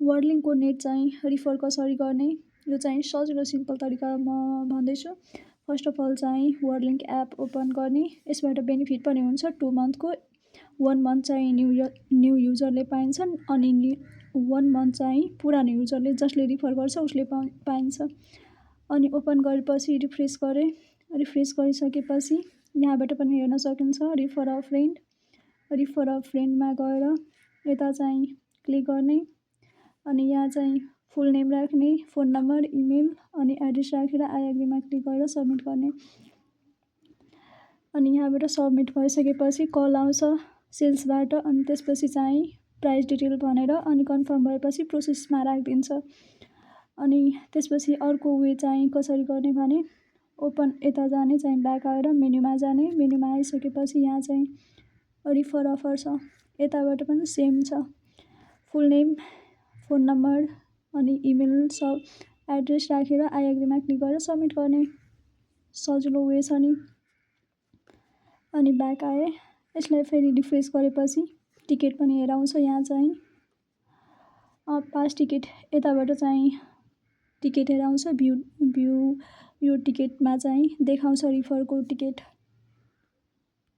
Word link coordinate चाहिँ refer कसरी गर्ने, यो चाहिँ सजिलो सिम्पल तरिका म भन्दैछु। फर्स्ट अफ अल चाहिँ वर्ड लिङ्क एप ओपन गर्ने। यसबाट बेनिफिट पनि हुन्छ 2 मन्थको। 1 मन्थ चाहिँ न्यू युजरले पाइन्छन् अनि 1 मन्थ चाहिँ पुरानो युजरले जसले रिफर गर्छ उसले पाइन्छ। अनि ओपन गरेपछि रिफ्रेस गरेँ। रिफ्रेस गरिसकेपछि यहाँबाट पनि हेर्न सकिन्छ refer a friend. Refer a फ्रेन्डमा गएर यता चाहिँ क्लिक गर्ने अनि यहाँ चाहिँ फुल नेम राख्ने, फोन नम्बर, इमेल अनि एड्रेस राखेर आई एग्रीमा क्लिक गरेर सबमिट गर्ने। अनि यहाँबाट सबमिट भइसकेपछि कल आउँछ सेल्सबाट अनि त्यसपछि चाहिँ प्राइस डिटेल भनेर अनि कन्फर्म भएपछि प्रोसेसमा राखिदिन्छ। अनि त्यसपछि अर्को वे चाहिँ कसरी गर्ने भने ओपन यता जाने चाहिँ ब्याक आएर मेन्युमा जाने। मेन्युमा आइसकेपछि यहाँ चाहिँ रिफर अफर छ, यताबाट पनि सेम छ। फुल नेम, फोन नम्बर अनि इमेल सब एड्रेस राखेर आई एग्रीमा क्लिक गरेर सबमिट गर्ने। सजिलो वे छ नि। अनि ब्याक आएँ। यसलाई फेरि रिफ्रेस गरेपछि टिकट पनि हेर आउँछ। यहाँ चाहिँ पास टिकट यताबाट चाहिँ टिकट हेर आउँछ। भ्यू यो टिकटमा चाहिँ देखाउँछ रिफरको टिकट।